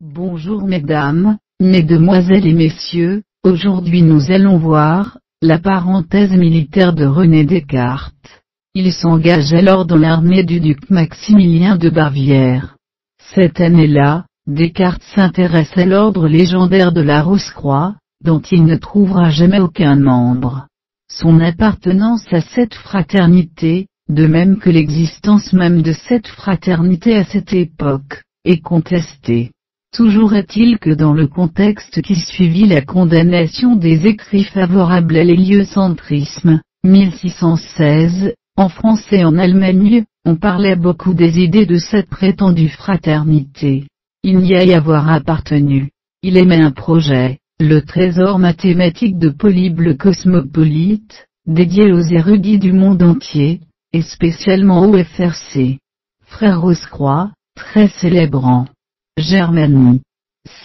Bonjour mesdames, mesdemoiselles et messieurs, aujourd'hui nous allons voir la parenthèse militaire de René Descartes. Il s'engage alors dans l'armée du duc Maximilien de Bavière. Cette année-là, Descartes s'intéresse à l'ordre légendaire de la Rose-Croix, dont il ne trouvera jamais aucun membre. Son appartenance à cette fraternité, de même que l'existence même de cette fraternité à cette époque, est contestée. Toujours est-il que dans le contexte qui suivit la condamnation des écrits favorables à l'héliocentrisme, 1616, en France et en Allemagne, on parlait beaucoup des idées de cette prétendue fraternité. Il n'y a y avoir appartenu. Il aimait un projet, le trésor mathématique de Polybe cosmopolite, dédié aux érudits du monde entier, et spécialement au FRC. Frère Rose-Croix, très célébrant Germanie.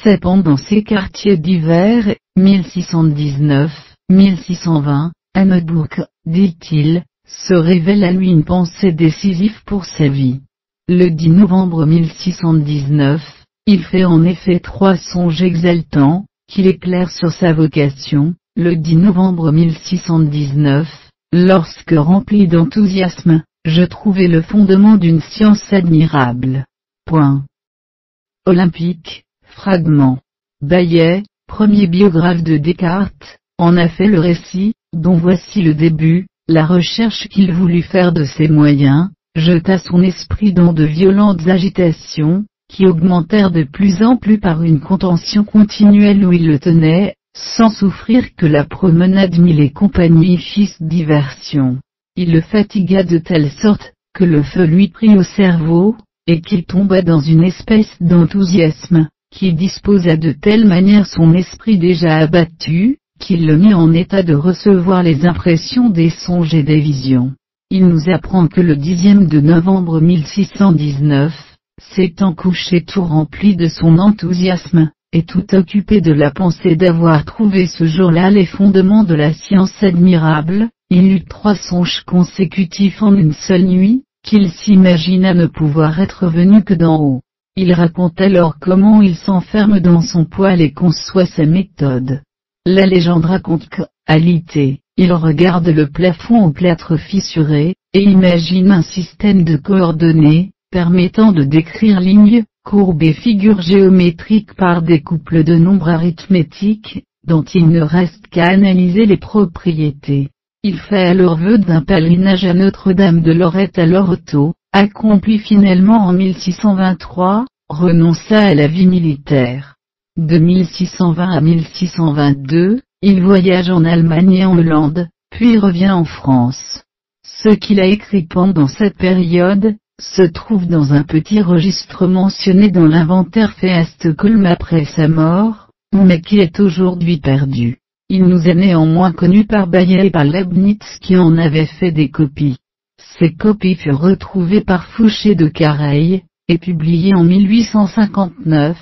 C'est pendant ces quartiers divers, 1619-1620, à Neubourg, dit-il, se révèle à lui une pensée décisive pour sa vie. Le 10 novembre 1619, il fait en effet 3 songes exaltants, qui l'éclairent sur sa vocation. Le 10 novembre 1619, lorsque rempli d'enthousiasme, je trouvais le fondement d'une science admirable. Point. Olympique, fragment. Baillet, premier biographe de Descartes, en a fait le récit, dont voici le début. La recherche qu'il voulut faire de ses moyens, jeta son esprit dans de violentes agitations, qui augmentèrent de plus en plus par une contention continuelle où il le tenait, sans souffrir que la promenade ni les compagnies fissent diversion. Il le fatigua de telle sorte, que le feu lui prit au cerveau, et qu'il tomba dans une espèce d'enthousiasme, qui disposa de telle manière son esprit déjà abattu, qu'il le mit en état de recevoir les impressions des songes et des visions. Il nous apprend que le 10e de novembre 1619, s'étant couché tout rempli de son enthousiasme, et tout occupé de la pensée d'avoir trouvé ce jour-là les fondements de la science admirable, il eut 3 songes consécutifs en une seule nuit, qu'il s'imagina ne pouvoir être venu que d'en haut. Il raconte alors comment il s'enferme dans son poêle et conçoit sa méthode. La légende raconte que, à l'été, il regarde le plafond au plâtre fissuré, et imagine un système de coordonnées, permettant de décrire lignes, courbes et figures géométriques par des couples de nombres arithmétiques, dont il ne reste qu'à analyser les propriétés. Il fait alors vœu d'un pèlerinage à Notre-Dame de Lorette à Lorotto, accompli finalement en 1623, renonça à la vie militaire. De 1620 à 1622, il voyage en Allemagne et en Hollande, puis revient en France. Ce qu'il a écrit pendant cette période, se trouve dans un petit registre mentionné dans l'inventaire fait à Stockholm après sa mort, mais qui est aujourd'hui perdu. Il nous est néanmoins connu par Baillet et par Leibniz qui en avaient fait des copies. Ces copies furent retrouvées par Fouché de Careil, et publiées en 1859,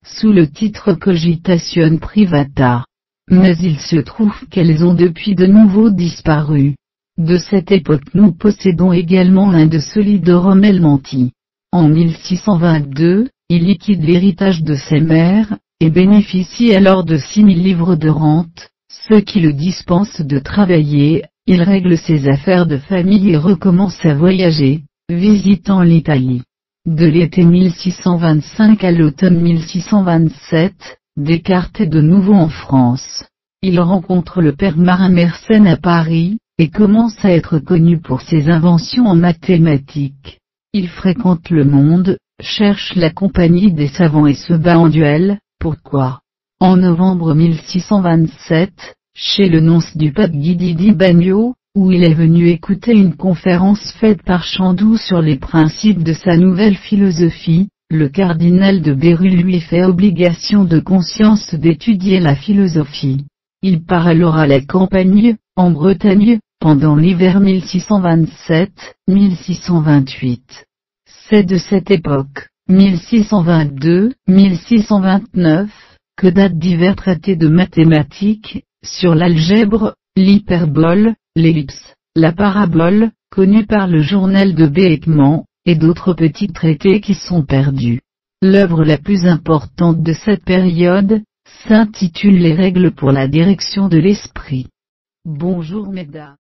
sous le titre Cogitation Privata. Mais il se trouve qu'elles ont depuis de nouveau disparu. De cette époque nous possédons également l'un de celui de Romelmonti. En 1622, il liquide l'héritage de ses mères, et bénéficie alors de 6000 livres de rente, ce qui le dispense de travailler. Il règle ses affaires de famille et recommence à voyager, visitant l'Italie. De l'été 1625 à l'automne 1627, Descartes est de nouveau en France. Il rencontre le père Marin Mersenne à Paris, et commence à être connu pour ses inventions en mathématiques. Il fréquente le monde, cherche la compagnie des savants et se bat en duel. Pourquoi? En novembre 1627, chez le nonce du pape Guidi di Bagno, où il est venu écouter une conférence faite par Chandoux sur les principes de sa nouvelle philosophie, le cardinal de Bérulle lui fait obligation de conscience d'étudier la philosophie. Il part alors à la campagne, en Bretagne, pendant l'hiver 1627-1628. C'est de cette époque, 1622-1629, que datent divers traités de mathématiques, sur l'algèbre, l'hyperbole, l'ellipse, la parabole, connus par le journal de Beekman, et d'autres petits traités qui sont perdus. L'œuvre la plus importante de cette période s'intitule Les règles pour la direction de l'esprit. Bonjour mesdames.